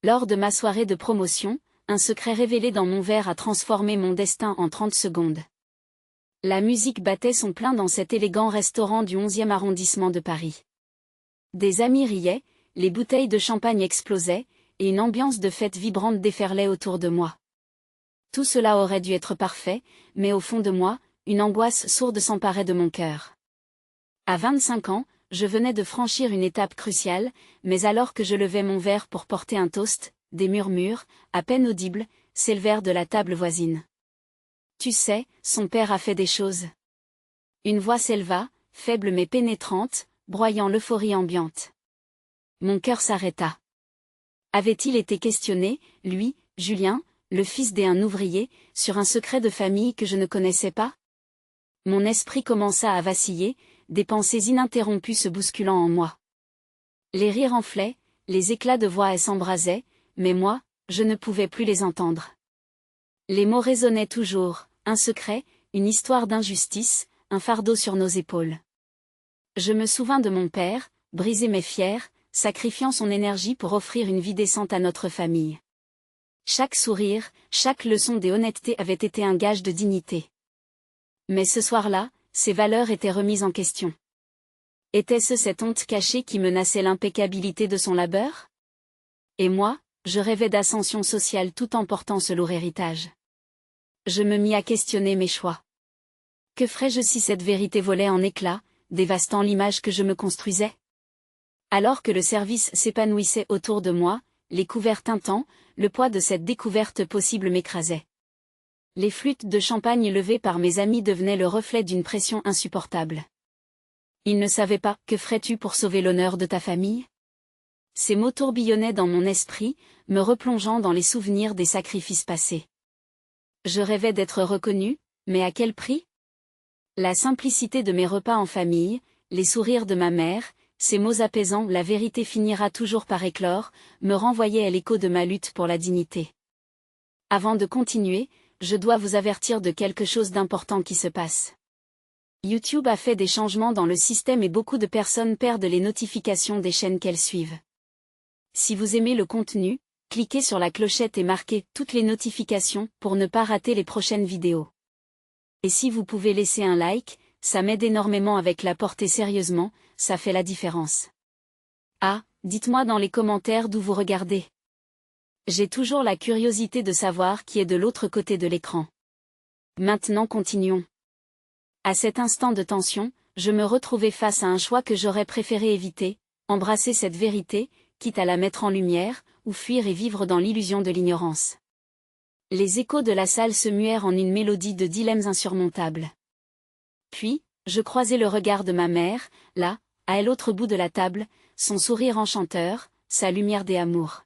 Lors de ma soirée de promotion, un secret révélé dans mon verre a transformé mon destin en 30 secondes. La musique battait son plein dans cet élégant restaurant du 11e arrondissement de Paris. Des amis riaient, les bouteilles de champagne explosaient, et une ambiance de fête vibrante déferlait autour de moi. Tout cela aurait dû être parfait, mais au fond de moi, une angoisse sourde s'emparait de mon cœur. À 25 ans, je venais de franchir une étape cruciale, mais alors que je levais mon verre pour porter un toast, des murmures, à peine audibles, s'élevèrent de la table voisine. Tu sais, son père a fait des choses. Une voix s'éleva, faible mais pénétrante, broyant l'euphorie ambiante. Mon cœur s'arrêta. Avait-il été questionné, lui, Julien, le fils d'un ouvrier, sur un secret de famille que je ne connaissais pas? Mon esprit commença à vaciller, des pensées ininterrompues se bousculant en moi. Les rires enflaient, les éclats de voix s'embrasaient, mais moi, je ne pouvais plus les entendre. Les mots résonnaient toujours, un secret, une histoire d'injustice, un fardeau sur nos épaules. Je me souvins de mon père, brisé mais fier, sacrifiant son énergie pour offrir une vie décente à notre famille. Chaque sourire, chaque leçon d'honnêteté avait été un gage de dignité. Mais ce soir-là, ces valeurs étaient remises en question. Était-ce cette honte cachée qui menaçait l'impeccabilité de son labeur? Et moi, je rêvais d'ascension sociale tout en portant ce lourd héritage. Je me mis à questionner mes choix. Que ferais-je si cette vérité volait en éclats, dévastant l'image que je me construisais? Alors que le service s'épanouissait autour de moi, les couverts tintants, le poids de cette découverte possible m'écrasait. Les flûtes de champagne levées par mes amis devenaient le reflet d'une pression insupportable. Ils ne savaient pas, que ferais-tu pour sauver l'honneur de ta famille? Ces mots tourbillonnaient dans mon esprit, me replongeant dans les souvenirs des sacrifices passés. Je rêvais d'être reconnu, mais à quel prix? La simplicité de mes repas en famille, les sourires de ma mère, ces mots apaisants, la vérité finira toujours par éclore, me renvoyaient à l'écho de ma lutte pour la dignité. Avant de continuer, je dois vous avertir de quelque chose d'important qui se passe. YouTube a fait des changements dans le système et beaucoup de personnes perdent les notifications des chaînes qu'elles suivent. Si vous aimez le contenu, cliquez sur la clochette et marquez toutes les notifications pour ne pas rater les prochaines vidéos. Et si vous pouvez laisser un like, ça m'aide énormément avec la portée sérieusement, ça fait la différence. Ah, dites-moi dans les commentaires d'où vous regardez. J'ai toujours la curiosité de savoir qui est de l'autre côté de l'écran. Maintenant continuons. À cet instant de tension, je me retrouvais face à un choix que j'aurais préféré éviter, embrasser cette vérité, quitte à la mettre en lumière, ou fuir et vivre dans l'illusion de l'ignorance. Les échos de la salle se muèrent en une mélodie de dilemmes insurmontables. Puis, je croisai le regard de ma mère, là, à l'autre bout de la table, son sourire enchanteur, sa lumière des amours.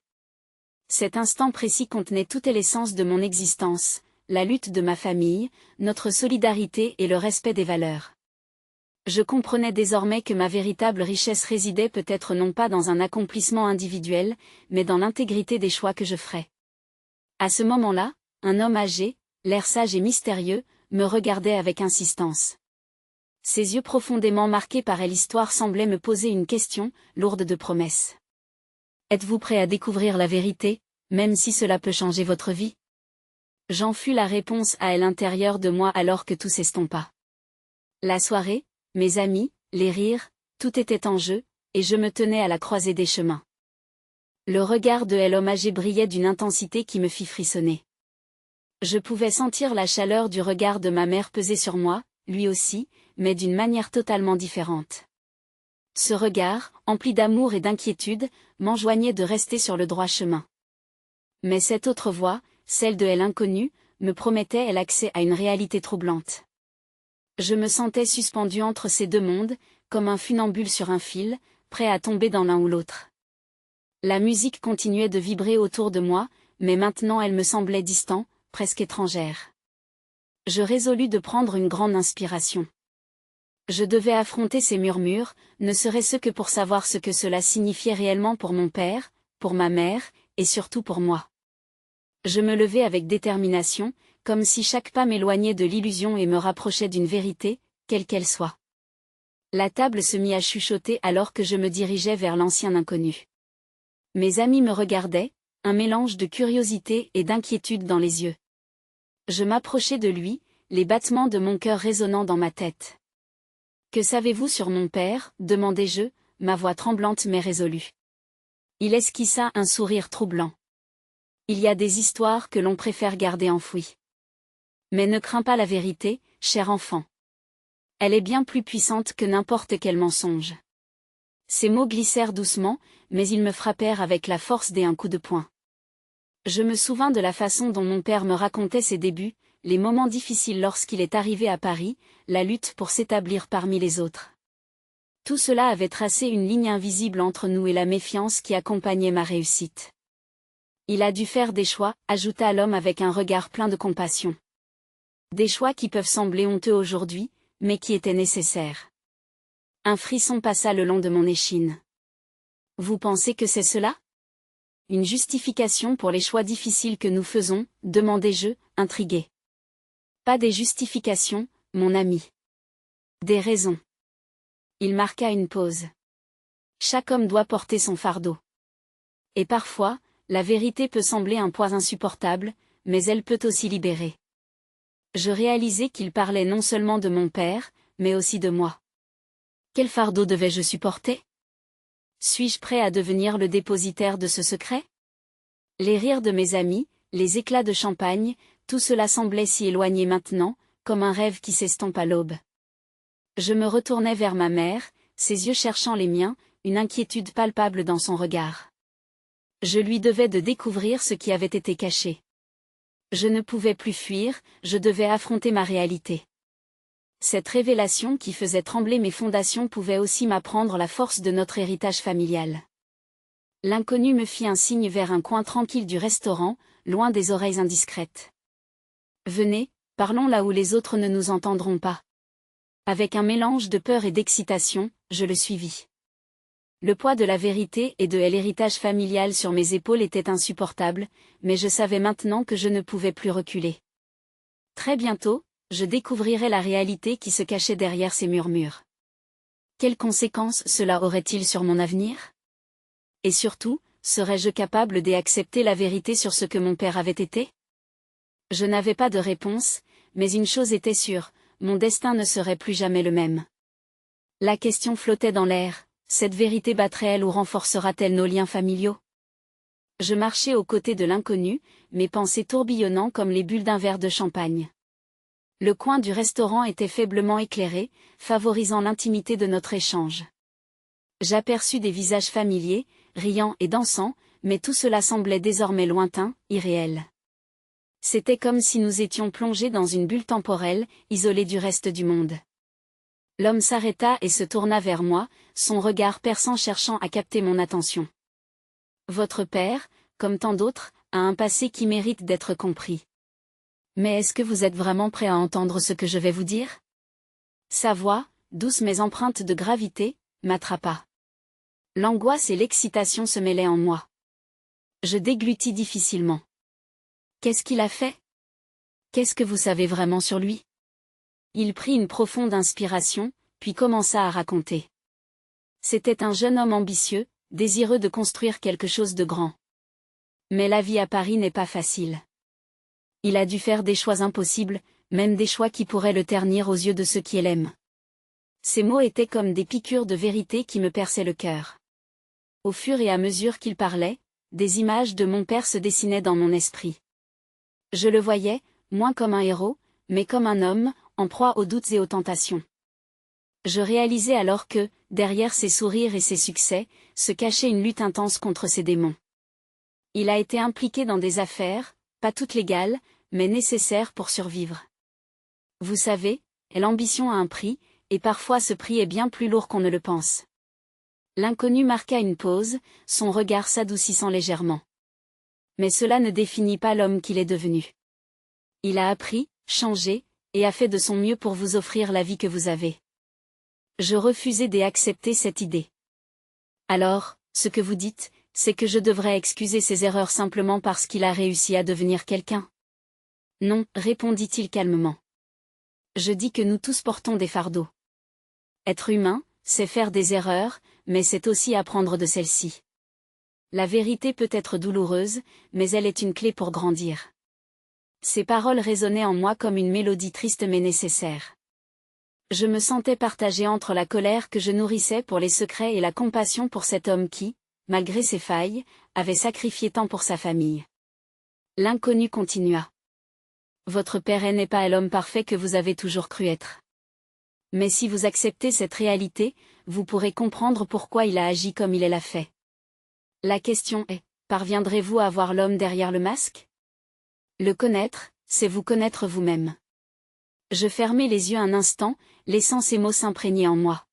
Cet instant précis contenait toute l'essence de mon existence, la lutte de ma famille, notre solidarité et le respect des valeurs. Je comprenais désormais que ma véritable richesse résidait peut-être non pas dans un accomplissement individuel, mais dans l'intégrité des choix que je ferais. À ce moment-là, un homme âgé, l'air sage et mystérieux, me regardait avec insistance. Ses yeux profondément marqués par l'histoire semblaient me poser une question, lourde de promesses. Êtes-vous prêt à découvrir la vérité, même si cela peut changer votre vie? J'en fus la réponse à l'intérieur de moi alors que tout s'estompa. La soirée, mes amis, les rires, tout était en jeu, et je me tenais à la croisée des chemins. Le regard de l'homme âgé brillait d'une intensité qui me fit frissonner. Je pouvais sentir la chaleur du regard de ma mère peser sur moi, lui aussi, mais d'une manière totalement différente. Ce regard, empli d'amour et d'inquiétude, m'enjoignait de rester sur le droit chemin. Mais cette autre voix, celle de l'inconnu, me promettait l'accès à une réalité troublante. Je me sentais suspendu entre ces deux mondes, comme un funambule sur un fil, prêt à tomber dans l'un ou l'autre. La musique continuait de vibrer autour de moi, mais maintenant elle me semblait distante, presque étrangère. Je résolus de prendre une grande inspiration. Je devais affronter ces murmures, ne serait-ce que pour savoir ce que cela signifiait réellement pour mon père, pour ma mère, et surtout pour moi. Je me levai avec détermination, comme si chaque pas m'éloignait de l'illusion et me rapprochait d'une vérité, quelle qu'elle soit. La table se mit à chuchoter alors que je me dirigeais vers l'ancien inconnu. Mes amis me regardaient, Un mélange de curiosité et d'inquiétude dans les yeux. Je m'approchai de lui, les battements de mon cœur résonnant dans ma tête. « Que savez-vous sur mon père » demandai-je, ma voix tremblante mais résolue. Il esquissa un sourire troublant. « Il y a des histoires que l'on préfère garder enfouies. Mais ne crains pas la vérité, cher enfant. Elle est bien plus puissante que n'importe quel mensonge. » Ces mots glissèrent doucement, mais ils me frappèrent avec la force d'un coup de poing. Je me souvins de la façon dont mon père me racontait ses débuts, les moments difficiles lorsqu'il est arrivé à Paris, la lutte pour s'établir parmi les autres. Tout cela avait tracé une ligne invisible entre nous et la méfiance qui accompagnait ma réussite. Il a dû faire des choix, ajouta l'homme avec un regard plein de compassion. Des choix qui peuvent sembler honteux aujourd'hui, mais qui étaient nécessaires. Un frisson passa le long de mon échine. Vous pensez que c'est cela ? Une justification pour les choix difficiles que nous faisons, demandai-je, intrigué. Pas des justifications, mon ami. Des raisons. Il marqua une pause. Chaque homme doit porter son fardeau. Et parfois, la vérité peut sembler un poids insupportable, mais elle peut aussi libérer. Je réalisai qu'il parlait non seulement de mon père, mais aussi de moi. Quel fardeau devais-je supporter ? Suis-je prêt à devenir le dépositaire de ce secret ? Les rires de mes amis, les éclats de champagne, tout cela semblait si éloigné maintenant, comme un rêve qui s'estompe à l'aube. Je me retournai vers ma mère, ses yeux cherchant les miens, une inquiétude palpable dans son regard. Je lui devais de découvrir ce qui avait été caché. Je ne pouvais plus fuir, je devais affronter ma réalité. Cette révélation qui faisait trembler mes fondations pouvait aussi m'apprendre la force de notre héritage familial. L'inconnu me fit un signe vers un coin tranquille du restaurant, loin des oreilles indiscrètes. « Venez, parlons là où les autres ne nous entendront pas. » Avec un mélange de peur et d'excitation, je le suivis. Le poids de la vérité et de l'héritage familial sur mes épaules était insupportable, mais je savais maintenant que je ne pouvais plus reculer. Très bientôt, je découvrirais la réalité qui se cachait derrière ces murmures. Quelles conséquences cela aurait-il sur mon avenir ? Et surtout, serais-je capable d'accepter la vérité sur ce que mon père avait été ? Je n'avais pas de réponse, mais une chose était sûre, mon destin ne serait plus jamais le même. La question flottait dans l'air, cette vérité battrait-elle ou renforcera-t-elle nos liens familiaux ? Je marchais aux côtés de l'inconnu, mes pensées tourbillonnant comme les bulles d'un verre de champagne. Le coin du restaurant était faiblement éclairé, favorisant l'intimité de notre échange. J'aperçus des visages familiers, riant et dansant, mais tout cela semblait désormais lointain, irréel. C'était comme si nous étions plongés dans une bulle temporelle, isolés du reste du monde. L'homme s'arrêta et se tourna vers moi, son regard perçant cherchant à capter mon attention. Votre père, comme tant d'autres, a un passé qui mérite d'être compris. Mais est-ce que vous êtes vraiment prêt à entendre ce que je vais vous dire ? Sa voix, douce mais empreinte de gravité, m'attrapa. L'angoisse et l'excitation se mêlaient en moi. Je déglutis difficilement. Qu'est-ce qu'il a fait ? Qu'est-ce que vous savez vraiment sur lui ? Il prit une profonde inspiration, puis commença à raconter. C'était un jeune homme ambitieux, désireux de construire quelque chose de grand. Mais la vie à Paris n'est pas facile. Il a dû faire des choix impossibles, même des choix qui pourraient le ternir aux yeux de ceux qui l'aiment. Ces mots étaient comme des piqûres de vérité qui me perçaient le cœur. Au fur et à mesure qu'il parlait, des images de mon père se dessinaient dans mon esprit. Je le voyais, moins comme un héros, mais comme un homme, en proie aux doutes et aux tentations. Je réalisais alors que, derrière ses sourires et ses succès, se cachait une lutte intense contre ses démons. Il a été impliqué dans des affaires, pas toutes légales, mais nécessaires pour survivre. Vous savez, l'ambition a un prix, et parfois ce prix est bien plus lourd qu'on ne le pense. L'inconnu marqua une pause, son regard s'adoucissant légèrement. Mais cela ne définit pas l'homme qu'il est devenu. Il a appris, changé, et a fait de son mieux pour vous offrir la vie que vous avez. Je refusai d'accepter cette idée. Alors, ce que vous dites, c'est que je devrais excuser ses erreurs simplement parce qu'il a réussi à devenir quelqu'un. Non, répondit-il calmement. Je dis que nous tous portons des fardeaux. Être humain, c'est faire des erreurs, mais c'est aussi apprendre de celles-ci. la vérité peut être douloureuse, mais elle est une clé pour grandir. Ces paroles résonnaient en moi comme une mélodie triste mais nécessaire. Je me sentais partagée entre la colère que je nourrissais pour les secrets et la compassion pour cet homme qui, malgré ses failles, avait sacrifié tant pour sa famille. L'inconnu continua. Votre père n'est pas l'homme parfait que vous avez toujours cru être. Mais si vous acceptez cette réalité, vous pourrez comprendre pourquoi il a agi comme il l'a fait. La question est, parviendrez-vous à voir l'homme derrière le masque? Le connaître, c'est vous connaître vous-même. Je fermai les yeux un instant, laissant ces mots s'imprégner en moi.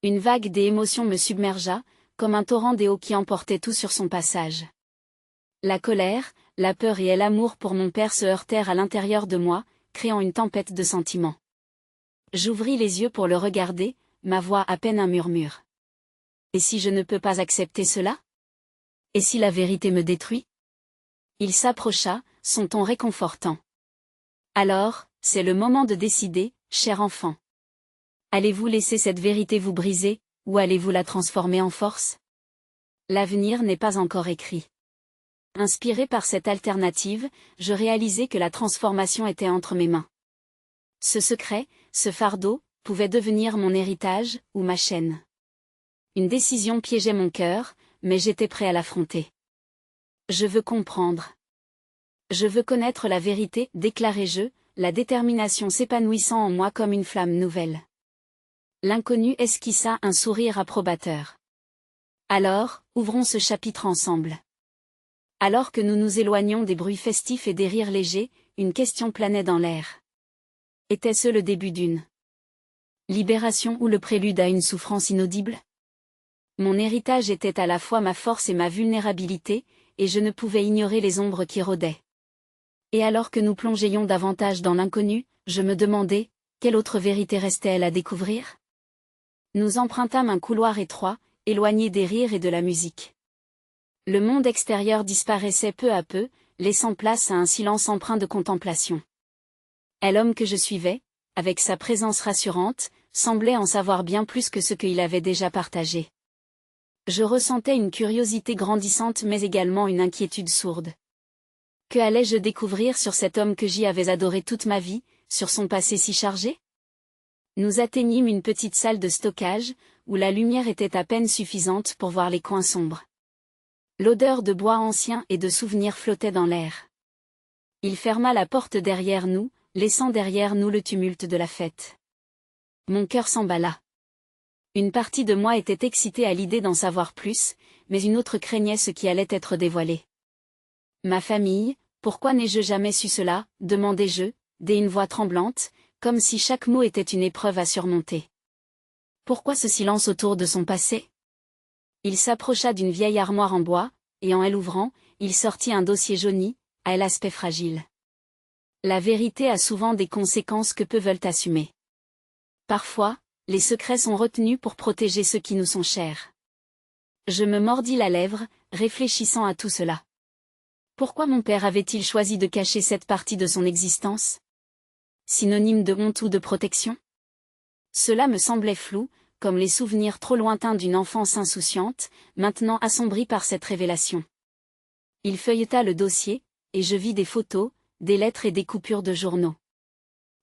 Une vague d'émotions me submergea, comme un torrent d'eau qui emportait tout sur son passage. La colère, la peur et l'amour pour mon père se heurtèrent à l'intérieur de moi, créant une tempête de sentiments. J'ouvris les yeux pour le regarder, ma voix à peine un murmure. Et si je ne peux pas accepter cela? Et si la vérité me détruit? Il s'approcha, son ton réconfortant. Alors, c'est le moment de décider, cher enfant. Allez-vous laisser cette vérité vous briser, ou allez-vous la transformer en force? L'avenir n'est pas encore écrit. Inspiré par cette alternative, je réalisai que la transformation était entre mes mains. Ce secret, ce fardeau, pouvait devenir mon héritage, ou ma chaîne. Une décision piégeait mon cœur, mais j'étais prêt à l'affronter. Je veux comprendre. Je veux connaître la vérité, déclarai-je, la détermination s'épanouissant en moi comme une flamme nouvelle. L'inconnu esquissa un sourire approbateur. Alors, ouvrons ce chapitre ensemble. Alors que nous nous éloignions des bruits festifs et des rires légers, une question planait dans l'air. Était-ce le début d'une libération ou le prélude à une souffrance inaudible? Mon héritage était à la fois ma force et ma vulnérabilité, et je ne pouvais ignorer les ombres qui rôdaient. Et alors que nous plongions davantage dans l'inconnu, je me demandais, quelle autre vérité restait-elle à découvrir? Nous empruntâmes un couloir étroit, éloigné des rires et de la musique. Le monde extérieur disparaissait peu à peu, laissant place à un silence empreint de contemplation. Et l'homme que je suivais, avec sa présence rassurante, semblait en savoir bien plus que ce qu'il avait déjà partagé. Je ressentais une curiosité grandissante mais également une inquiétude sourde. Que allais-je découvrir sur cet homme que j'y avais adoré toute ma vie, sur son passé si chargé? Nous atteignîmes une petite salle de stockage, où la lumière était à peine suffisante pour voir les coins sombres. L'odeur de bois ancien et de souvenirs flottait dans l'air. Il ferma la porte derrière nous, laissant derrière nous le tumulte de la fête. Mon cœur s'emballa. Une partie de moi était excitée à l'idée d'en savoir plus, mais une autre craignait ce qui allait être dévoilé. Ma famille, pourquoi n'ai-je jamais su cela, demandai-je, d'une voix tremblante, comme si chaque mot était une épreuve à surmonter. Pourquoi ce silence autour de son passé? Il s'approcha d'une vieille armoire en bois, et en elle ouvrant, il sortit un dossier jauni, à l'aspect fragile. La vérité a souvent des conséquences que peu veulent assumer. Parfois, les secrets sont retenus pour protéger ceux qui nous sont chers. Je me mordis la lèvre, réfléchissant à tout cela. Pourquoi mon père avait-il choisi de cacher cette partie de son existence? Synonyme de honte ou de protection? Cela me semblait flou, comme les souvenirs trop lointains d'une enfance insouciante, maintenant assombris par cette révélation. Il feuilleta le dossier, et je vis des photos, des lettres et des coupures de journaux.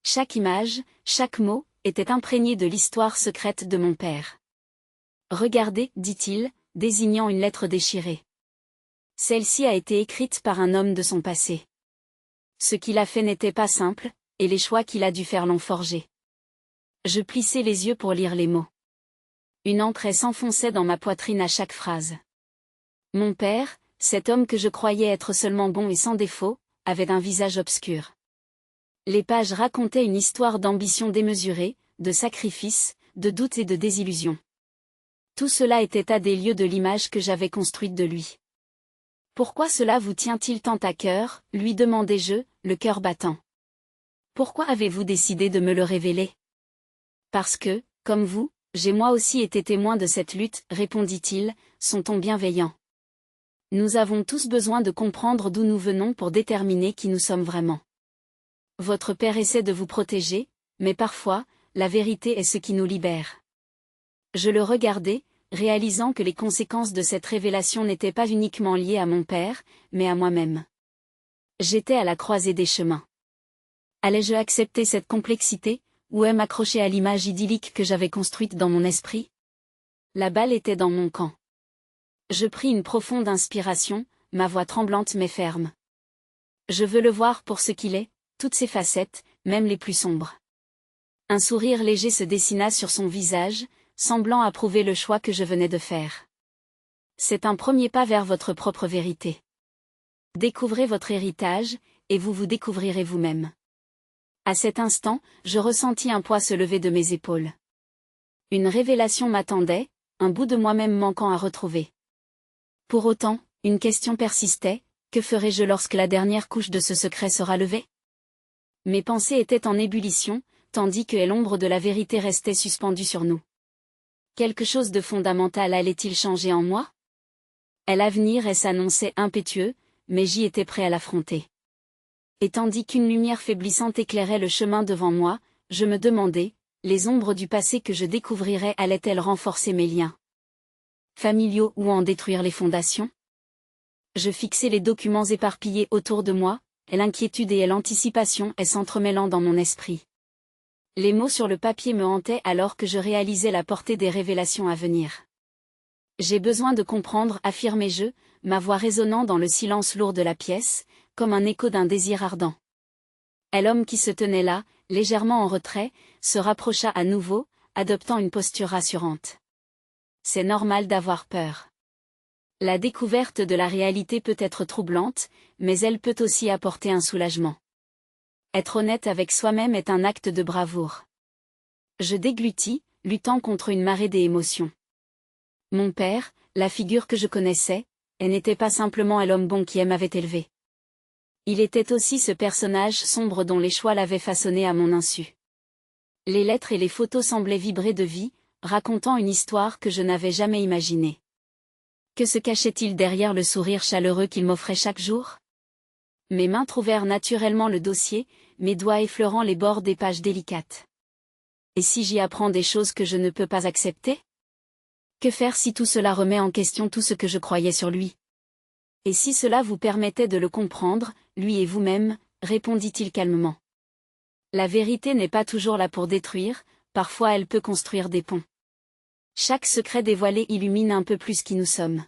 Chaque image, chaque mot, était imprégné de l'histoire secrète de mon père. Regardez, dit-il, désignant une lettre déchirée. Celle-ci a été écrite par un homme de son passé. Ce qu'il a fait n'était pas simple, et les choix qu'il a dû faire l'ont forgé. Je plissai les yeux pour lire les mots. Une entraille s'enfonçait dans ma poitrine à chaque phrase. Mon père, cet homme que je croyais être seulement bon et sans défaut, avait un visage obscur. Les pages racontaient une histoire d'ambition démesurée, de sacrifice, de doute et de désillusion. Tout cela était à des lieux de l'image que j'avais construite de lui. Pourquoi cela vous tient-il tant à cœur, lui demandai-je, le cœur battant. Pourquoi avez-vous décidé de me le révéler? Parce que, comme vous, j'ai moi aussi été témoin de cette lutte, répondit-il, son ton bienveillant. Nous avons tous besoin de comprendre d'où nous venons pour déterminer qui nous sommes vraiment. Votre père essaie de vous protéger, mais parfois, la vérité est ce qui nous libère. Je le regardai, réalisant que les conséquences de cette révélation n'étaient pas uniquement liées à mon père, mais à moi-même. J'étais à la croisée des chemins. Allais-je accepter cette complexité, ou m'accrocher à l'image idyllique que j'avais construite dans mon esprit? La balle était dans mon camp. Je pris une profonde inspiration, ma voix tremblante mais ferme. Je veux le voir pour ce qu'il est, toutes ses facettes, même les plus sombres. Un sourire léger se dessina sur son visage, semblant approuver le choix que je venais de faire. C'est un premier pas vers votre propre vérité. Découvrez votre héritage, et vous vous découvrirez vous-même. À cet instant, je ressentis un poids se lever de mes épaules. Une révélation m'attendait, un bout de moi-même manquant à retrouver. Pour autant, une question persistait, que ferai-je lorsque la dernière couche de ce secret sera levée? Mes pensées étaient en ébullition, tandis que l'ombre de la vérité restait suspendue sur nous. Quelque chose de fondamental allait-il changer en moi? L'avenir s'annonçait impétueux, mais j'y étais prêt à l'affronter. Et tandis qu'une lumière faiblissante éclairait le chemin devant moi, je me demandais, les ombres du passé que je découvrirais allaient-elles renforcer mes liens familiaux ou en détruire les fondations? Je fixais les documents éparpillés autour de moi, et l'inquiétude et l'anticipation s'entremêlant dans mon esprit. Les mots sur le papier me hantaient alors que je réalisais la portée des révélations à venir. J'ai besoin de comprendre, affirmai-je, ma voix résonnant dans le silence lourd de la pièce, comme un écho d'un désir ardent. Et l'homme qui se tenait là, légèrement en retrait, se rapprocha à nouveau, adoptant une posture rassurante. C'est normal d'avoir peur. La découverte de la réalité peut être troublante, mais elle peut aussi apporter un soulagement. Être honnête avec soi-même est un acte de bravoure. Je déglutis, luttant contre une marée d'émotions. Mon père, la figure que je connaissais, n'était pas simplement l'homme bon qui m'avait élevé. Il était aussi ce personnage sombre dont les choix l'avaient façonné à mon insu. Les lettres et les photos semblaient vibrer de vie, racontant une histoire que je n'avais jamais imaginée. Que se cachait-il derrière le sourire chaleureux qu'il m'offrait chaque jour? Mes mains trouvèrent naturellement le dossier, mes doigts effleurant les bords des pages délicates. Et si j'y apprends des choses que je ne peux pas accepter? Que faire si tout cela remet en question tout ce que je croyais sur lui? Et si cela vous permettait de le comprendre, lui et vous-même, répondit-il calmement. La vérité n'est pas toujours là pour détruire, parfois elle peut construire des ponts. Chaque secret dévoilé illumine un peu plus qui nous sommes.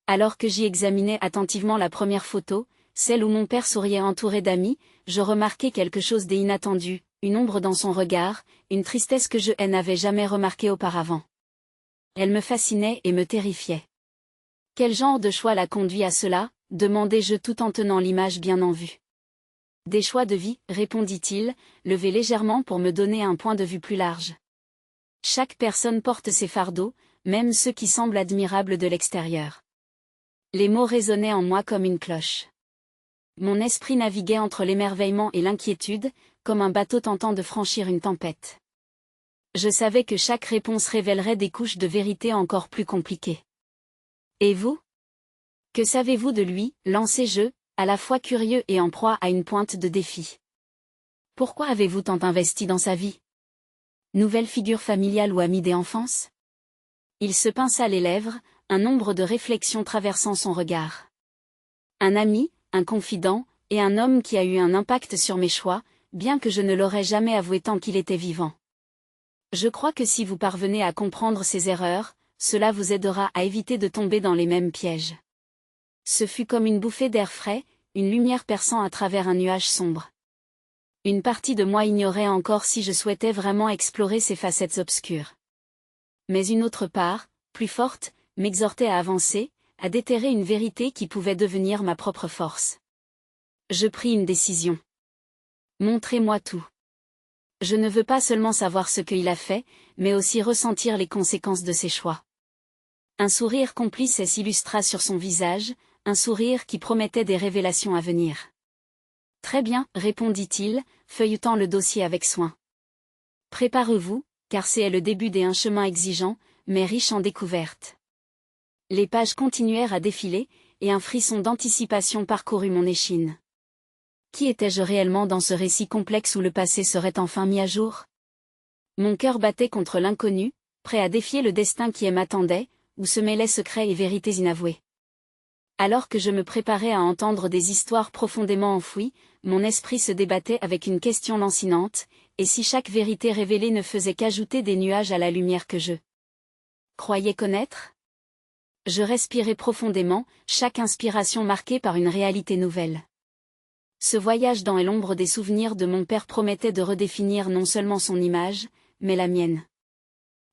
Alors que j'y examinais attentivement la première photo, celle où mon père souriait entouré d'amis, je remarquai quelque chose d'inattendu, une ombre dans son regard, une tristesse que je n'avais jamais remarquée auparavant. Elle me fascinait et me terrifiait. Quel genre de choix l'a conduit à cela? Demandai-je tout en tenant l'image bien en vue. Des choix de vie, répondit-il, levé légèrement pour me donner un point de vue plus large. Chaque personne porte ses fardeaux, même ceux qui semblent admirables de l'extérieur. Les mots résonnaient en moi comme une cloche. Mon esprit naviguait entre l'émerveillement et l'inquiétude, comme un bateau tentant de franchir une tempête. Je savais que chaque réponse révélerait des couches de vérité encore plus compliquées. Et vous? Que savez-vous de lui, lancai-je, à la fois curieux et en proie à une pointe de défi. Pourquoi avez-vous tant investi dans sa vie? Nouvelle figure familiale ou amie d'enfance? Il se pinça les lèvres, un nombre de réflexions traversant son regard. Un ami, un confident, et un homme qui a eu un impact sur mes choix, bien que je ne l'aurais jamais avoué tant qu'il était vivant. Je crois que si vous parvenez à comprendre ces erreurs, cela vous aidera à éviter de tomber dans les mêmes pièges. Ce fut comme une bouffée d'air frais, une lumière perçant à travers un nuage sombre. Une partie de moi ignorait encore si je souhaitais vraiment explorer ces facettes obscures. Mais une autre part, plus forte, m'exhortait à avancer, à déterrer une vérité qui pouvait devenir ma propre force. Je pris une décision. Montrez-moi tout. Je ne veux pas seulement savoir ce qu'il a fait, mais aussi ressentir les conséquences de ses choix. Un sourire complice s'illustra sur son visage, un sourire qui promettait des révélations à venir. Très bien, répondit-il, feuilletant le dossier avec soin. Préparez-vous, car c'est le début d'un chemin exigeant, mais riche en découvertes. Les pages continuèrent à défiler, et un frisson d'anticipation parcourut mon échine. Qui étais-je réellement dans ce récit complexe où le passé serait enfin mis à jour? Mon cœur battait contre l'inconnu, prêt à défier le destin qui m'attendait, où se mêlaient secrets et vérités inavouées. Alors que je me préparais à entendre des histoires profondément enfouies, mon esprit se débattait avec une question lancinante, et si chaque vérité révélée ne faisait qu'ajouter des nuages à la lumière que je croyais connaître? Je respirais profondément, chaque inspiration marquée par une réalité nouvelle. Ce voyage dans l'ombre des souvenirs de mon père promettait de redéfinir non seulement son image, mais la mienne.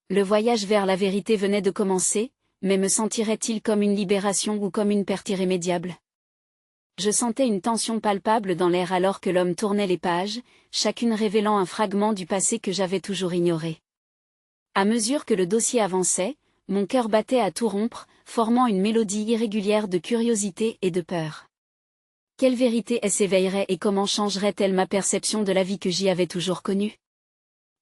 Le voyage vers la vérité venait de commencer, mais me sentirait-il comme une libération ou comme une perte irrémédiable? Je sentais une tension palpable dans l'air alors que l'homme tournait les pages, chacune révélant un fragment du passé que j'avais toujours ignoré. À mesure que le dossier avançait, mon cœur battait à tout rompre, formant une mélodie irrégulière de curiosité et de peur. Quelle vérité s'éveillerait et comment changerait-elle ma perception de la vie que j'y avais toujours connue?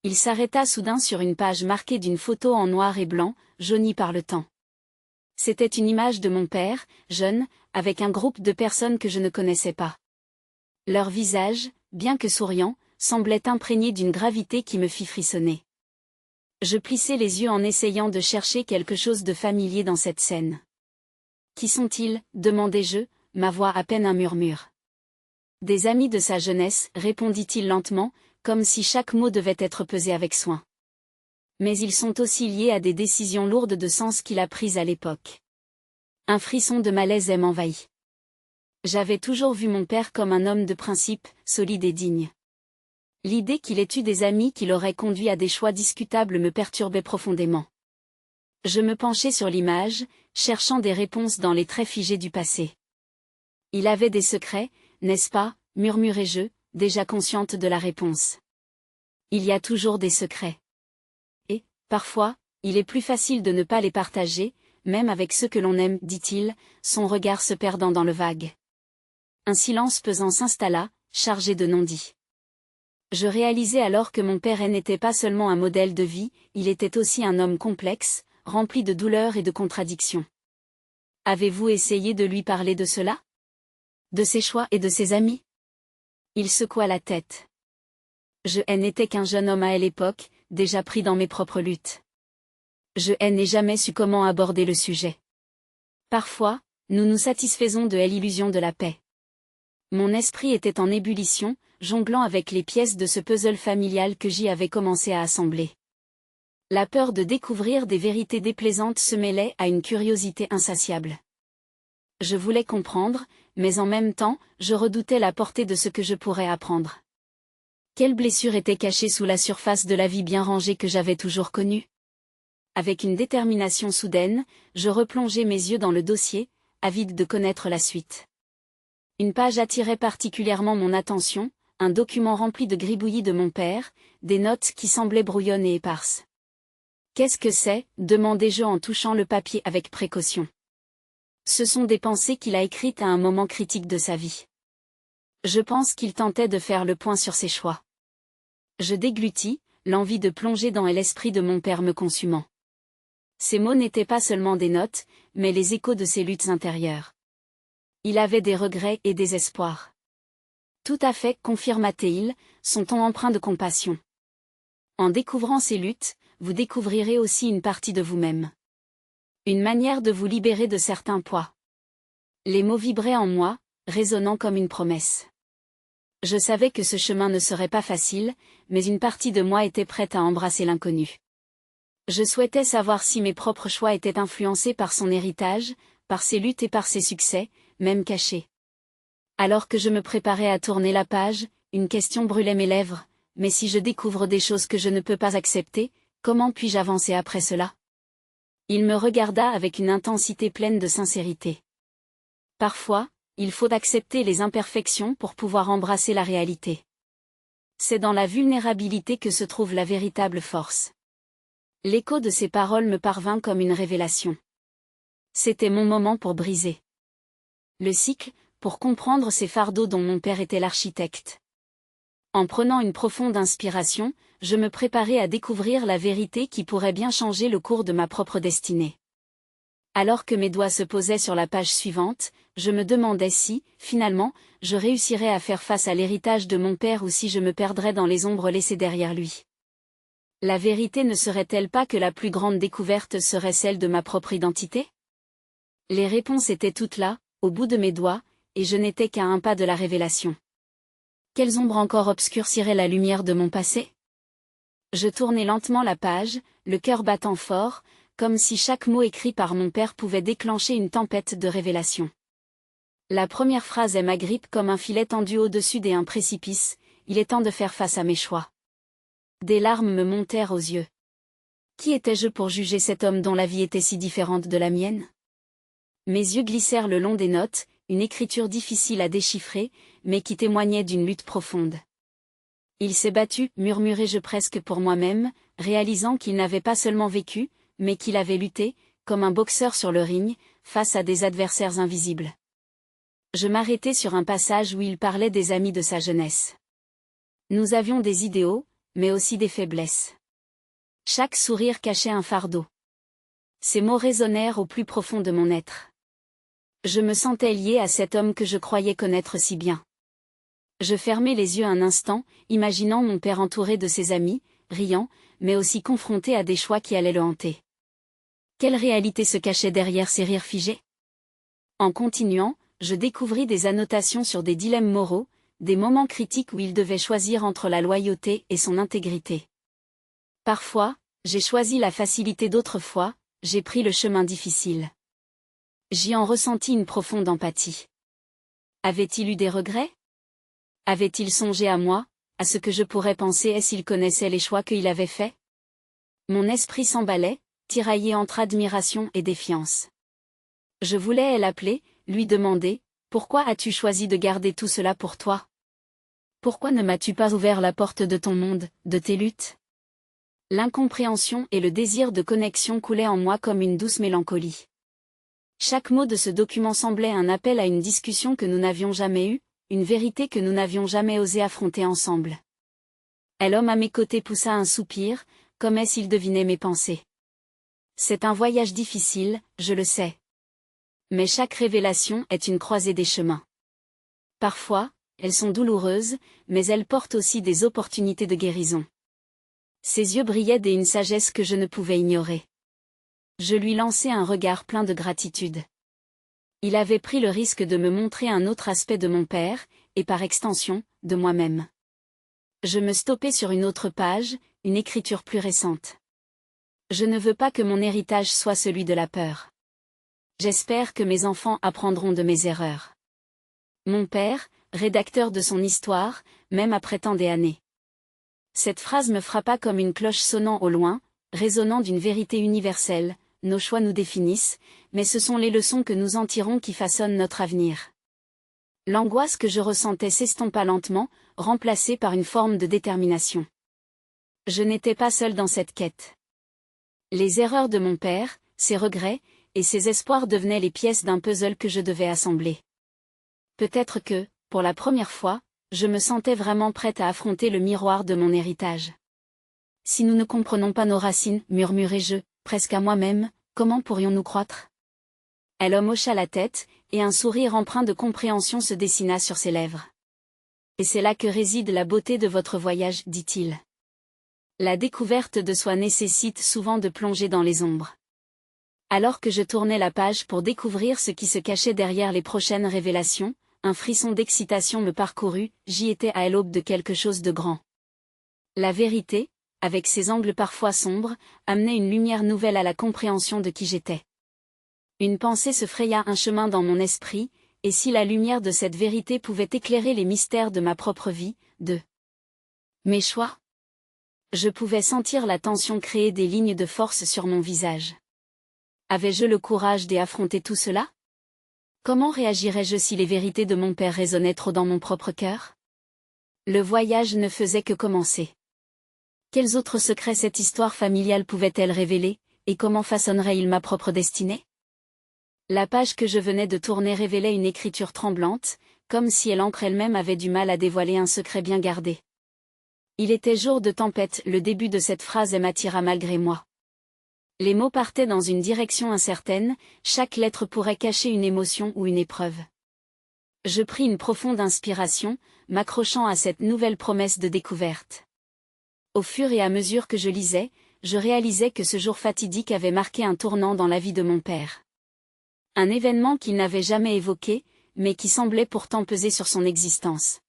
Il s'arrêta soudain sur une page marquée d'une photo en noir et blanc, jaunie par le temps. C'était une image de mon père, jeune, avec un groupe de personnes que je ne connaissais pas. Leur visage, bien que souriant, semblait imprégné d'une gravité qui me fit frissonner. Je plissai les yeux en essayant de chercher quelque chose de familier dans cette scène. « Qui sont-ils » demandai-je, ma voix à peine un murmure. « Des amis de sa jeunesse » répondit-il lentement, comme si chaque mot devait être pesé avec soin. Mais ils sont aussi liés à des décisions lourdes de sens qu'il a prises à l'époque. Un frisson de malaise m'envahit. J'avais toujours vu mon père comme un homme de principe, solide et digne. L'idée qu'il ait eu des amis qui l'auraient conduit à des choix discutables me perturbait profondément. Je me penchai sur l'image, cherchant des réponses dans les traits figés du passé. Il avait des secrets, n'est-ce pas, murmurai-je, déjà consciente de la réponse. Il y a toujours des secrets. Et, parfois, il est plus facile de ne pas les partager, même avec ceux que l'on aime, dit-il, son regard se perdant dans le vague. Un silence pesant s'installa, chargé de non-dits. Je réalisai alors que mon père n'était pas seulement un modèle de vie, il était aussi un homme complexe, rempli de douleurs et de contradictions. Avez-vous essayé de lui parler de cela? De ses choix et de ses amis? Il secoua la tête. Je n'étais qu'un jeune homme à l'époque, déjà pris dans mes propres luttes. Je n'ai jamais su comment aborder le sujet. Parfois, nous nous satisfaisons de l'illusion de la paix. Mon esprit était en ébullition, jonglant avec les pièces de ce puzzle familial que j'y avais commencé à assembler. La peur de découvrir des vérités déplaisantes se mêlait à une curiosité insatiable. Je voulais comprendre, mais en même temps, je redoutais la portée de ce que je pourrais apprendre. Quelle blessure était cachée sous la surface de la vie bien rangée que j'avais toujours connue? Avec une détermination soudaine, je replongeai mes yeux dans le dossier, avide de connaître la suite. Une page attirait particulièrement mon attention, un document rempli de gribouillis de mon père, des notes qui semblaient brouillonnes et éparses. « Qu'est-ce que c'est » demandai-je en touchant le papier avec précaution. Ce sont des pensées qu'il a écrites à un moment critique de sa vie. Je pense qu'il tentait de faire le point sur ses choix. Je déglutis, l'envie de plonger dans l'esprit de mon père me consumant. Ces mots n'étaient pas seulement des notes, mais les échos de ses luttes intérieures. Il avait des regrets et des espoirs. Tout à fait, confirma-t-il, son ton empreint de compassion. En découvrant ces luttes, vous découvrirez aussi une partie de vous-même. Une manière de vous libérer de certains poids. Les mots vibraient en moi, résonnant comme une promesse. Je savais que ce chemin ne serait pas facile, mais une partie de moi était prête à embrasser l'inconnu. Je souhaitais savoir si mes propres choix étaient influencés par son héritage, par ses luttes et par ses succès, même cachés. Alors que je me préparais à tourner la page, une question brûlait mes lèvres, mais si je découvre des choses que je ne peux pas accepter, comment puis-je avancer après cela? Il me regarda avec une intensité pleine de sincérité. Parfois, il faut accepter les imperfections pour pouvoir embrasser la réalité. C'est dans la vulnérabilité que se trouve la véritable force. L'écho de ces paroles me parvint comme une révélation. C'était mon moment pour briser le cycle, pour comprendre ces fardeaux dont mon père était l'architecte. En prenant une profonde inspiration, je me préparais à découvrir la vérité qui pourrait bien changer le cours de ma propre destinée. Alors que mes doigts se posaient sur la page suivante, je me demandais si, finalement, je réussirais à faire face à l'héritage de mon père ou si je me perdrais dans les ombres laissées derrière lui. La vérité ne serait-elle pas que la plus grande découverte serait celle de ma propre identité? Les réponses étaient toutes là, au bout de mes doigts, et je n'étais qu'à un pas de la révélation. Quelles ombres encore obscurciraient la lumière de mon passé? Je tournai lentement la page, le cœur battant fort, comme si chaque mot écrit par mon père pouvait déclencher une tempête de révélation. La première phrase m'agrippe comme un filet tendu au-dessus d'un précipice, il est temps de faire face à mes choix. Des larmes me montèrent aux yeux. Qui étais-je pour juger cet homme dont la vie était si différente de la mienne? Mes yeux glissèrent le long des notes, une écriture difficile à déchiffrer, mais qui témoignait d'une lutte profonde. Il s'est battu, murmurai-je presque pour moi-même, réalisant qu'il n'avait pas seulement vécu, mais qu'il avait lutté, comme un boxeur sur le ring, face à des adversaires invisibles. Je m'arrêtai sur un passage où il parlait des amis de sa jeunesse. Nous avions des idéaux, mais aussi des faiblesses. Chaque sourire cachait un fardeau. Ces mots résonnèrent au plus profond de mon être. Je me sentais lié à cet homme que je croyais connaître si bien. Je fermai les yeux un instant, imaginant mon père entouré de ses amis, riant, mais aussi confronté à des choix qui allaient le hanter. Quelle réalité se cachait derrière ces rires figés? En continuant, je découvris des annotations sur des dilemmes moraux, des moments critiques où il devait choisir entre la loyauté et son intégrité. Parfois, j'ai choisi la facilité, d'autres fois, j'ai pris le chemin difficile. J'y en ressentis une profonde empathie. Avait-il eu des regrets? Avait-il songé à moi, à ce que je pourrais penser et s'il connaissait les choix qu'il avait faits? Mon esprit s'emballait, tiraillé entre admiration et défiance. Je voulais l'appeler, lui demander, pourquoi as-tu choisi de garder tout cela pour toi? Pourquoi ne m'as-tu pas ouvert la porte de ton monde, de tes luttes? L'incompréhension et le désir de connexion coulaient en moi comme une douce mélancolie. Chaque mot de ce document semblait un appel à une discussion que nous n'avions jamais eue, une vérité que nous n'avions jamais osé affronter ensemble. Et l'homme à mes côtés poussa un soupir, comme s'il devinait mes pensées. C'est un voyage difficile, je le sais. Mais chaque révélation est une croisée des chemins. Parfois, elles sont douloureuses, mais elles portent aussi des opportunités de guérison. Ses yeux brillaient d'une sagesse que je ne pouvais ignorer. Je lui lançai un regard plein de gratitude. Il avait pris le risque de me montrer un autre aspect de mon père, et par extension, de moi-même. Je me stoppai sur une autre page, une écriture plus récente. Je ne veux pas que mon héritage soit celui de la peur. J'espère que mes enfants apprendront de mes erreurs. Mon père, rédacteur de son histoire, même après tant d'années. Cette phrase me frappa comme une cloche sonnant au loin, résonnant d'une vérité universelle. Nos choix nous définissent, mais ce sont les leçons que nous en tirons qui façonnent notre avenir. L'angoisse que je ressentais s'estompa lentement, remplacée par une forme de détermination. Je n'étais pas seul dans cette quête. Les erreurs de mon père, ses regrets, et ses espoirs devenaient les pièces d'un puzzle que je devais assembler. Peut-être que, pour la première fois, je me sentais vraiment prête à affronter le miroir de mon héritage. Si nous ne comprenons pas nos racines, murmurai-je, presque à moi-même, comment pourrions-nous croître? L'homme hocha la tête, et un sourire empreint de compréhension se dessina sur ses lèvres. Et c'est là que réside la beauté de votre voyage, dit-il. La découverte de soi nécessite souvent de plonger dans les ombres. Alors que je tournais la page pour découvrir ce qui se cachait derrière les prochaines révélations, un frisson d'excitation me parcourut, j'y étais à l'aube de quelque chose de grand. La vérité, avec ses angles parfois sombres, amenait une lumière nouvelle à la compréhension de qui j'étais. Une pensée se fraya un chemin dans mon esprit, et si la lumière de cette vérité pouvait éclairer les mystères de ma propre vie, de mes choix? Je pouvais sentir la tension créer des lignes de force sur mon visage. Avais-je le courage d'affronter tout cela? Comment réagirais-je si les vérités de mon père résonnaient trop dans mon propre cœur? Le voyage ne faisait que commencer. Quels autres secrets cette histoire familiale pouvait-elle révéler, et comment façonnerait-il ma propre destinée? La page que je venais de tourner révélait une écriture tremblante, comme si l'encre elle-même avait du mal à dévoiler un secret bien gardé. Il était jour de tempête, le début de cette phrase m'attira malgré moi. Les mots partaient dans une direction incertaine, chaque lettre pourrait cacher une émotion ou une épreuve. Je pris une profonde inspiration, m'accrochant à cette nouvelle promesse de découverte. Au fur et à mesure que je lisais, je réalisais que ce jour fatidique avait marqué un tournant dans la vie de mon père. Un événement qu'il n'avait jamais évoqué, mais qui semblait pourtant peser sur son existence.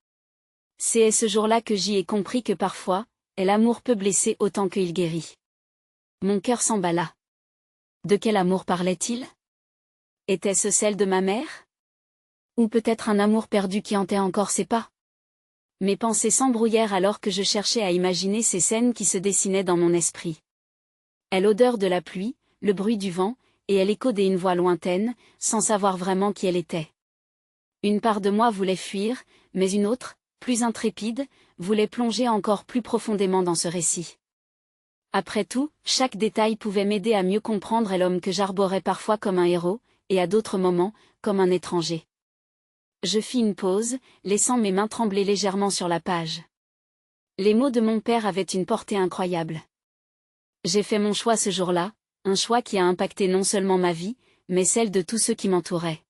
C'est ce jour-là que j'y ai compris que parfois, l'amour peut blesser autant qu'il guérit. Mon cœur s'emballa. De quel amour parlait-il? Était-ce celle de ma mère? Ou peut-être un amour perdu qui hantait encore ses pas? Mes pensées s'embrouillèrent alors que je cherchais à imaginer ces scènes qui se dessinaient dans mon esprit. L'odeur de la pluie, le bruit du vent, et l'écho d'une voix lointaine, sans savoir vraiment qui elle était. Une part de moi voulait fuir, mais une autre, plus intrépide, voulait plonger encore plus profondément dans ce récit. Après tout, chaque détail pouvait m'aider à mieux comprendre l'homme que j'arborais parfois comme un héros, et à d'autres moments, comme un étranger. Je fis une pause, laissant mes mains trembler légèrement sur la page. Les mots de mon père avaient une portée incroyable. J'ai fait mon choix ce jour-là, un choix qui a impacté non seulement ma vie, mais celle de tous ceux qui m'entouraient.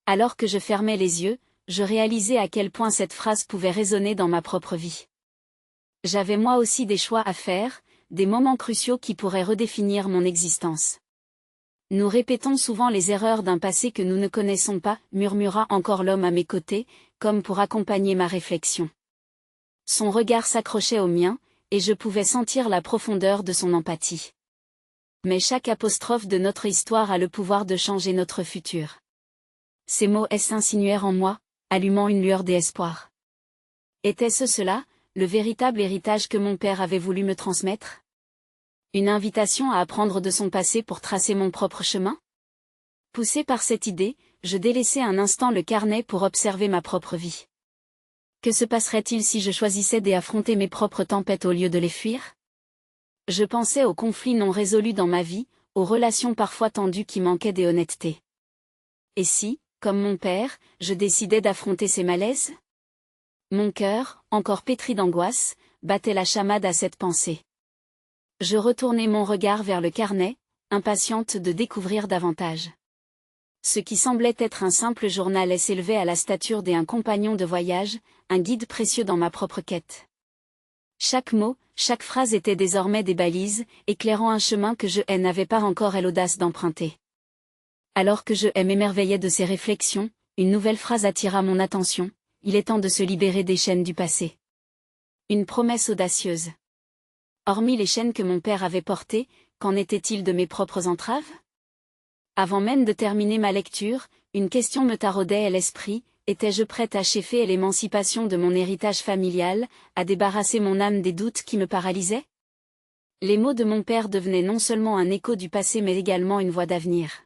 Alors que je fermais les yeux, je réalisais à quel point cette phrase pouvait résonner dans ma propre vie. J'avais moi aussi des choix à faire, des moments cruciaux qui pourraient redéfinir mon existence. Nous répétons souvent les erreurs d'un passé que nous ne connaissons pas, murmura encore l'homme à mes côtés, comme pour accompagner ma réflexion. Son regard s'accrochait au mien, et je pouvais sentir la profondeur de son empathie. Mais chaque apostrophe de notre histoire a le pouvoir de changer notre futur. Ces mots s'insinuèrent en moi, allumant une lueur d'espoir. Était-ce cela, le véritable héritage que mon père avait voulu me transmettre? Une invitation à apprendre de son passé pour tracer mon propre chemin? Poussé par cette idée, je délaissai un instant le carnet pour observer ma propre vie. Que se passerait-il si je choisissais d'affronter mes propres tempêtes au lieu de les fuir? Je pensais aux conflits non résolus dans ma vie, aux relations parfois tendues qui manquaient d'honnêteté. Et si, comme mon père, je décidais d'affronter ces malaises? Mon cœur, encore pétri d'angoisse, battait la chamade à cette pensée. Je retournai mon regard vers le carnet, impatiente de découvrir davantage. Ce qui semblait être un simple journal s'élevait à la stature d'un compagnon de voyage, un guide précieux dans ma propre quête. Chaque mot, chaque phrase était désormais des balises, éclairant un chemin que je n'avais pas encore l'audace d'emprunter. Alors que je m'émerveillais de ces réflexions, une nouvelle phrase attira mon attention: il est temps de se libérer des chaînes du passé. Une promesse audacieuse. Hormis les chaînes que mon père avait portées, qu'en était-il de mes propres entraves? Avant même de terminer ma lecture, une question me taraudait à l'esprit: étais-je prête à cheffer l'émancipation de mon héritage familial, à débarrasser mon âme des doutes qui me paralysaient? Les mots de mon père devenaient non seulement un écho du passé mais également une voix d'avenir.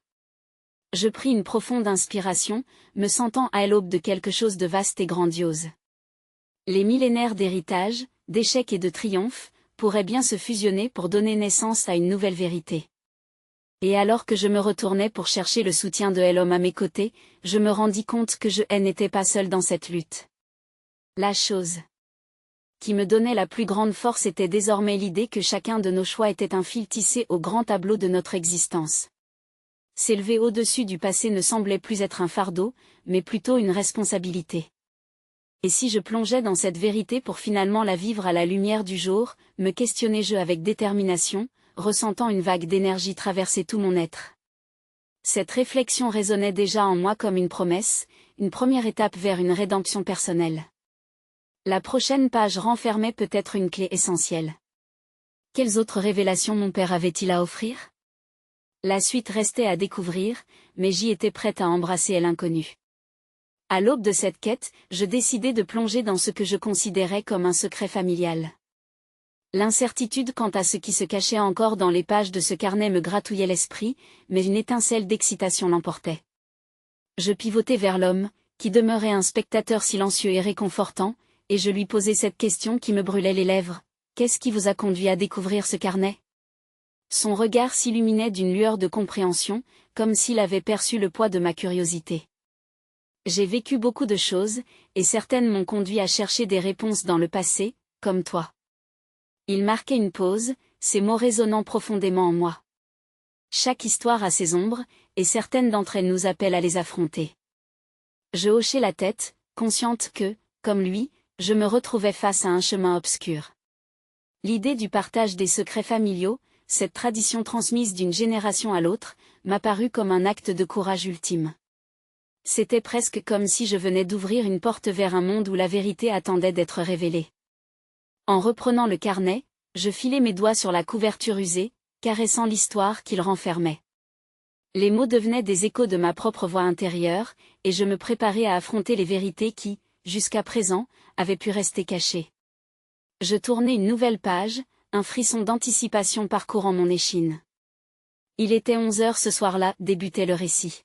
Je pris une profonde inspiration, me sentant à l'aube de quelque chose de vaste et grandiose. Les millénaires d'héritage, d'échecs et de triomphes, pourraient bien se fusionner pour donner naissance à une nouvelle vérité. Et alors que je me retournais pour chercher le soutien de l'homme à mes côtés, je me rendis compte que je n'étais pas seul dans cette lutte. La chose qui me donnait la plus grande force était désormais l'idée que chacun de nos choix était un fil tissé au grand tableau de notre existence. S'élever au-dessus du passé ne semblait plus être un fardeau, mais plutôt une responsabilité. Et si je plongeais dans cette vérité pour finalement la vivre à la lumière du jour, me questionnais-je avec détermination, ressentant une vague d'énergie traverser tout mon être. Cette réflexion résonnait déjà en moi comme une promesse, une première étape vers une rédemption personnelle. La prochaine page renfermait peut-être une clé essentielle. Quelles autres révélations mon père avait-il à offrir? La suite restait à découvrir, mais j'y étais prête à embrasser l'inconnu. À l'aube de cette quête, je décidai de plonger dans ce que je considérais comme un secret familial. L'incertitude quant à ce qui se cachait encore dans les pages de ce carnet me gratouillait l'esprit, mais une étincelle d'excitation l'emportait. Je pivotai vers l'homme, qui demeurait un spectateur silencieux et réconfortant, et je lui posai cette question qui me brûlait les lèvres: qu'est-ce qui vous a conduit à découvrir ce carnet? Son regard s'illuminait d'une lueur de compréhension, comme s'il avait perçu le poids de ma curiosité. J'ai vécu beaucoup de choses, et certaines m'ont conduit à chercher des réponses dans le passé, comme toi. Il marquait une pause, ces mots résonnant profondément en moi. Chaque histoire a ses ombres, et certaines d'entre elles nous appellent à les affronter. Je hochai la tête, consciente que, comme lui, je me retrouvais face à un chemin obscur. L'idée du partage des secrets familiaux, cette tradition transmise d'une génération à l'autre, m'a paru comme un acte de courage ultime. C'était presque comme si je venais d'ouvrir une porte vers un monde où la vérité attendait d'être révélée. En reprenant le carnet, je filai mes doigts sur la couverture usée, caressant l'histoire qu'il renfermait. Les mots devenaient des échos de ma propre voix intérieure, et je me préparais à affronter les vérités qui, jusqu'à présent, avaient pu rester cachées. Je tournais une nouvelle page, un frisson d'anticipation parcourant mon échine. Il était 11 heures ce soir-là, débutait le récit.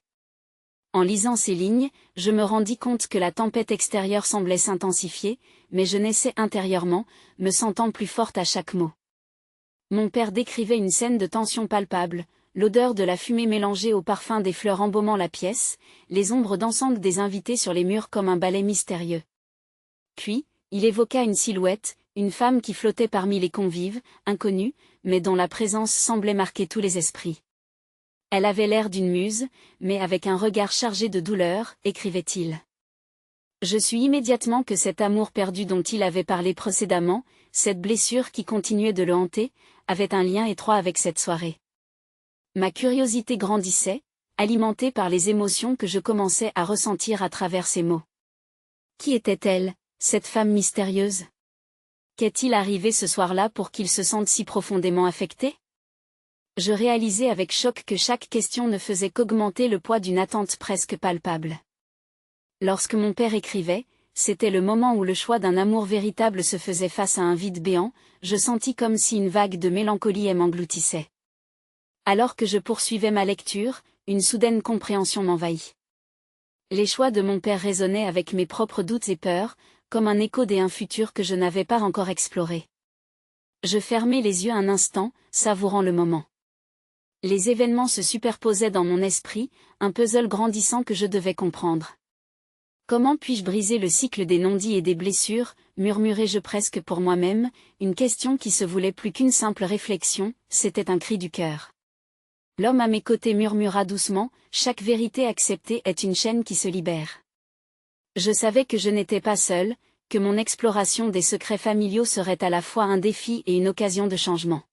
En lisant ces lignes, je me rendis compte que la tempête extérieure semblait s'intensifier, mais je naissais intérieurement, me sentant plus forte à chaque mot. Mon père décrivait une scène de tension palpable, l'odeur de la fumée mélangée au parfum des fleurs embaumant la pièce, les ombres dansantes des invités sur les murs comme un ballet mystérieux. Puis, il évoqua une silhouette, une femme qui flottait parmi les convives, inconnue, mais dont la présence semblait marquer tous les esprits. Elle avait l'air d'une muse, mais avec un regard chargé de douleur, écrivait-il. Je sus immédiatement que cet amour perdu dont il avait parlé précédemment, cette blessure qui continuait de le hanter, avait un lien étroit avec cette soirée. Ma curiosité grandissait, alimentée par les émotions que je commençais à ressentir à travers ces mots. Qui était-elle, cette femme mystérieuse? Qu'est-il arrivé ce soir-là pour qu'il se sente si profondément affecté? Je réalisais avec choc que chaque question ne faisait qu'augmenter le poids d'une attente presque palpable. Lorsque mon père écrivait, c'était le moment où le choix d'un amour véritable se faisait face à un vide béant, je sentis comme si une vague de mélancolie m'engloutissait. Alors que je poursuivais ma lecture, une soudaine compréhension m'envahit. Les choix de mon père résonnaient avec mes propres doutes et peurs, comme un écho d'un futur que je n'avais pas encore exploré. Je fermai les yeux un instant, savourant le moment. Les événements se superposaient dans mon esprit, un puzzle grandissant que je devais comprendre. Comment puis-je briser le cycle des non-dits et des blessures, murmurai-je presque pour moi-même, une question qui se voulait plus qu'une simple réflexion, c'était un cri du cœur. L'homme à mes côtés murmura doucement, chaque vérité acceptée est une chaîne qui se libère. Je savais que je n'étais pas seule, que mon exploration des secrets familiaux serait à la fois un défi et une occasion de changement.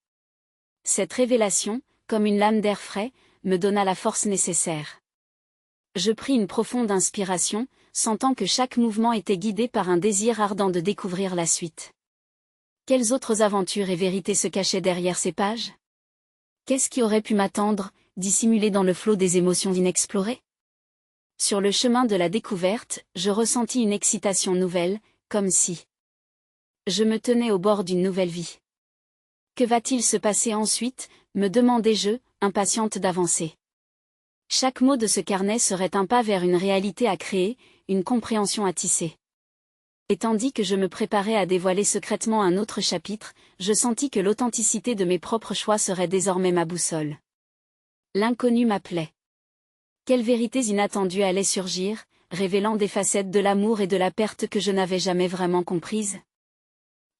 Cette révélation, comme une lame d'air frais, me donna la force nécessaire. Je pris une profonde inspiration, sentant que chaque mouvement était guidé par un désir ardent de découvrir la suite. Quelles autres aventures et vérités se cachaient derrière ces pages? Qu'est-ce qui aurait pu m'attendre, dissimulé dans le flot des émotions inexplorées? Sur le chemin de la découverte, je ressentis une excitation nouvelle, comme si je me tenais au bord d'une nouvelle vie. Que va-t-il se passer ensuite, me demandai-je, impatiente d'avancer. Chaque mot de ce carnet serait un pas vers une réalité à créer, une compréhension à tisser. Et tandis que je me préparais à dévoiler secrètement un autre chapitre, je sentis que l'authenticité de mes propres choix serait désormais ma boussole. L'inconnu m'appelait. Quelles vérités inattendues allaient surgir, révélant des facettes de l'amour et de la perte que je n'avais jamais vraiment comprises?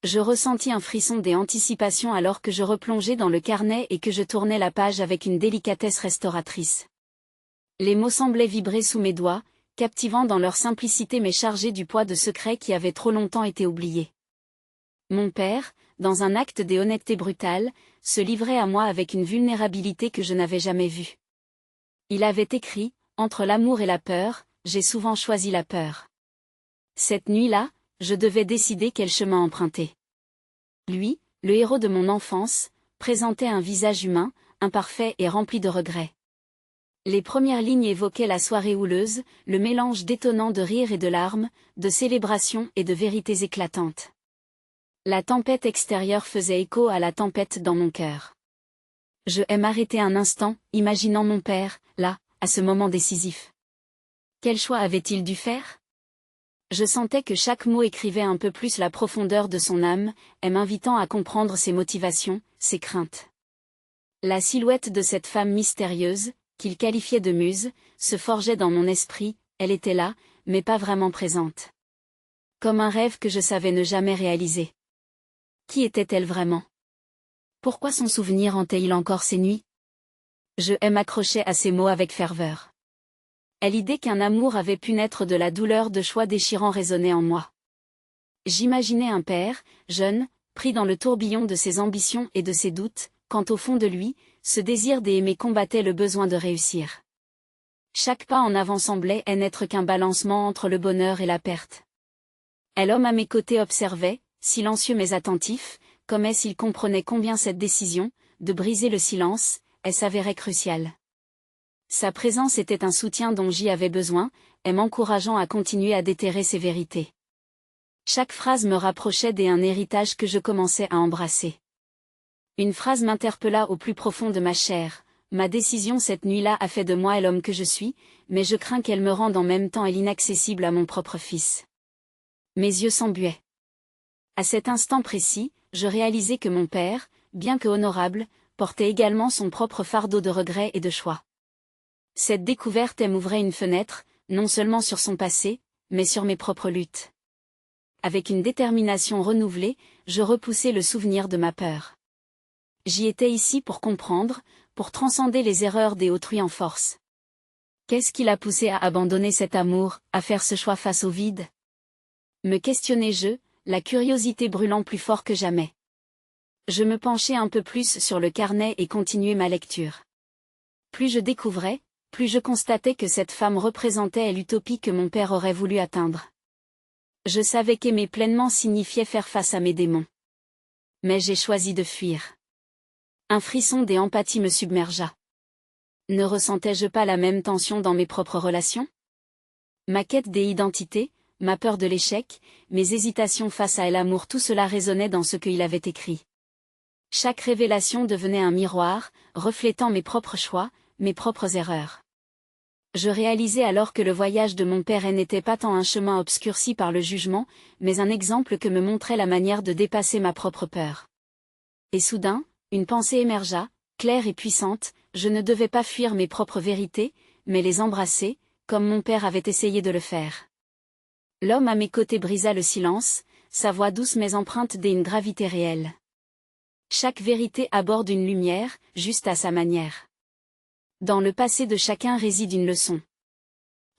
Je ressentis un frisson des anticipations alors que je replongeais dans le carnet et que je tournais la page avec une délicatesse restauratrice. Les mots semblaient vibrer sous mes doigts, captivant dans leur simplicité mais chargés du poids de secrets qui avaient trop longtemps été oubliés. Mon père, dans un acte d'honnêteté brutale, se livrait à moi avec une vulnérabilité que je n'avais jamais vue. Il avait écrit, « Entre l'amour et la peur, j'ai souvent choisi la peur. » Cette nuit-là, je devais décider quel chemin emprunter. Lui, le héros de mon enfance, présentait un visage humain, imparfait et rempli de regrets. Les premières lignes évoquaient la soirée houleuse, le mélange détonnant de rires et de larmes, de célébrations et de vérités éclatantes. La tempête extérieure faisait écho à la tempête dans mon cœur. Je m'arrêtai un instant, imaginant mon père, là, à ce moment décisif. Quel choix avait-il dû faire? Je sentais que chaque mot écrivait un peu plus la profondeur de son âme, m'invitant à comprendre ses motivations, ses craintes. La silhouette de cette femme mystérieuse, qu'il qualifiait de muse, se forgeait dans mon esprit, elle était là, mais pas vraiment présente. Comme un rêve que je savais ne jamais réaliser. Qui était-elle vraiment? Pourquoi son souvenir hantait-il encore ces nuits? Je m'accrochais à ces mots avec ferveur. Et l'idée qu'un amour avait pu naître de la douleur de choix déchirant résonnait en moi. J'imaginais un père, jeune, pris dans le tourbillon de ses ambitions et de ses doutes, quand au fond de lui, ce désir d'aimer combattait le besoin de réussir. Chaque pas en avant semblait n'être qu'un balancement entre le bonheur et la perte. L'homme à mes côtés observait, silencieux mais attentif, comme s'il comprenait combien cette décision, de briser le silence, s'avérait cruciale. Sa présence était un soutien dont j'y avais besoin, m'encourageant à continuer à déterrer ses vérités. Chaque phrase me rapprochait d'un héritage que je commençais à embrasser. Une phrase m'interpella au plus profond de ma chair. Ma décision cette nuit-là a fait de moi l'homme que je suis, mais je crains qu'elle me rende en même temps l'inaccessible à mon propre fils. Mes yeux s'embuaient. À cet instant précis, je réalisais que mon père, bien que honorable, portait également son propre fardeau de regrets et de choix. Cette découverte m'ouvrait une fenêtre, non seulement sur son passé, mais sur mes propres luttes. Avec une détermination renouvelée, je repoussai le souvenir de ma peur. J'y étais ici pour comprendre, pour transcender les erreurs des autrui en force. Qu'est-ce qui l'a poussé à abandonner cet amour, à faire ce choix face au vide? Me questionnai-je, la curiosité brûlant plus fort que jamais. Je me penchai un peu plus sur le carnet et continuai ma lecture. Plus je découvrais, plus je constatais que cette femme représentait l'utopie que mon père aurait voulu atteindre. Je savais qu'aimer pleinement signifiait faire face à mes démons. Mais j'ai choisi de fuir. Un frisson d'empathie me submergea. Ne ressentais-je pas la même tension dans mes propres relations? Ma quête des identités, ma peur de l'échec, mes hésitations face à l'amour, tout cela résonnait dans ce qu'il avait écrit. Chaque révélation devenait un miroir, reflétant mes propres choix, mes propres erreurs. Je réalisais alors que le voyage de mon père n'était pas tant un chemin obscurci par le jugement, mais un exemple que me montrait la manière de dépasser ma propre peur. Et soudain, une pensée émergea, claire et puissante, je ne devais pas fuir mes propres vérités, mais les embrasser, comme mon père avait essayé de le faire. L'homme à mes côtés brisa le silence, sa voix douce mais empreinte d'une gravité réelle. Chaque vérité aborde une lumière, juste à sa manière. Dans le passé de chacun réside une leçon.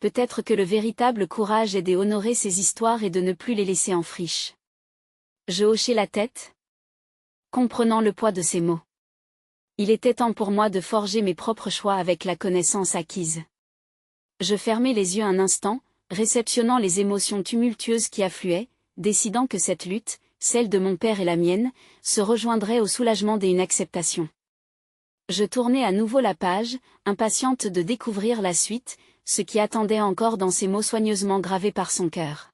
Peut-être que le véritable courage est d'honorer ces histoires et de ne plus les laisser en friche. Je hochai la tête, comprenant le poids de ces mots. Il était temps pour moi de forger mes propres choix avec la connaissance acquise. Je fermai les yeux un instant, réceptionnant les émotions tumultueuses qui affluaient, décidant que cette lutte, celle de mon père et la mienne, se rejoindrait au soulagement d'une acceptation. Je tournai à nouveau la page, impatiente de découvrir la suite, ce qui attendait encore dans ces mots soigneusement gravés par son cœur.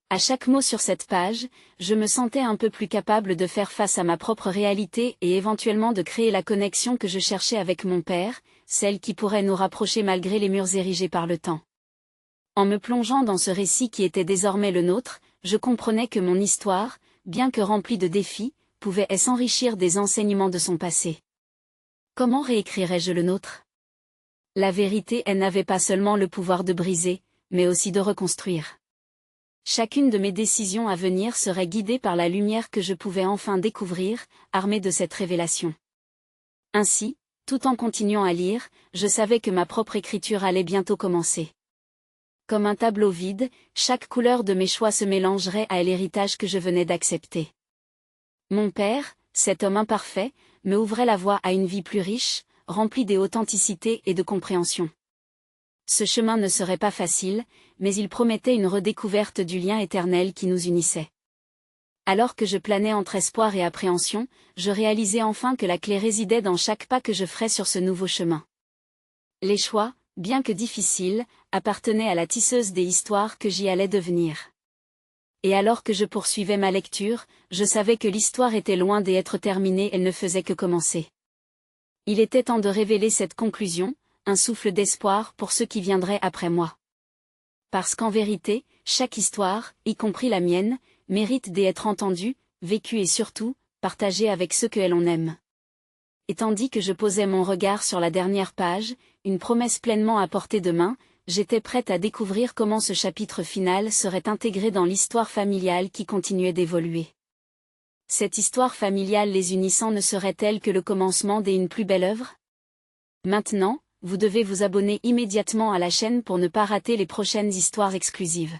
À chaque mot sur cette page, je me sentais un peu plus capable de faire face à ma propre réalité et éventuellement de créer la connexion que je cherchais avec mon père, celle qui pourrait nous rapprocher malgré les murs érigés par le temps. En me plongeant dans ce récit qui était désormais le nôtre, je comprenais que mon histoire, bien que remplie de défis, pouvait s'enrichir des enseignements de son passé. Comment réécrirais-je le nôtre? La vérité, elle n'avait pas seulement le pouvoir de briser, mais aussi de reconstruire. Chacune de mes décisions à venir serait guidée par la lumière que je pouvais enfin découvrir, armée de cette révélation. Ainsi, tout en continuant à lire, je savais que ma propre écriture allait bientôt commencer. Comme un tableau vide, chaque couleur de mes choix se mélangerait à l'héritage que je venais d'accepter. Mon père, cet homme imparfait, me ouvrait la voie à une vie plus riche, remplie d'authenticité et de compréhension. Ce chemin ne serait pas facile, mais il promettait une redécouverte du lien éternel qui nous unissait. Alors que je planais entre espoir et appréhension, je réalisais enfin que la clé résidait dans chaque pas que je ferais sur ce nouveau chemin. Les choix, bien que difficiles, appartenaient à la tisseuse des histoires que j'y allais devenir. Et alors que je poursuivais ma lecture, je savais que l'histoire était loin d'être terminée, elle ne faisait que commencer. Il était temps de révéler cette conclusion, un souffle d'espoir pour ceux qui viendraient après moi. Parce qu'en vérité, chaque histoire, y compris la mienne, mérite d'être entendue, vécue et surtout, partagée avec ceux que l'on aime. Et tandis que je posais mon regard sur la dernière page, une promesse pleinement à portée de main, j'étais prête à découvrir comment ce chapitre final serait intégré dans l'histoire familiale qui continuait d'évoluer. Cette histoire familiale les unissant ne serait-elle que le commencement d'une plus belle œuvre? Maintenant, vous devez vous abonner immédiatement à la chaîne pour ne pas rater les prochaines histoires exclusives.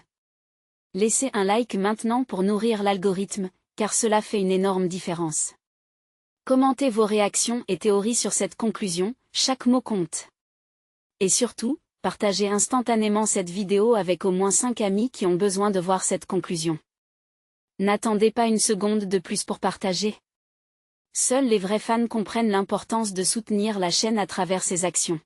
Laissez un like maintenant pour nourrir l'algorithme, car cela fait une énorme différence. Commentez vos réactions et théories sur cette conclusion, chaque mot compte. Et surtout, partagez instantanément cette vidéo avec au moins 5 amis qui ont besoin de voir cette conclusion. N'attendez pas une seconde de plus pour partager. Seuls les vrais fans comprennent l'importance de soutenir la chaîne à travers ces actions.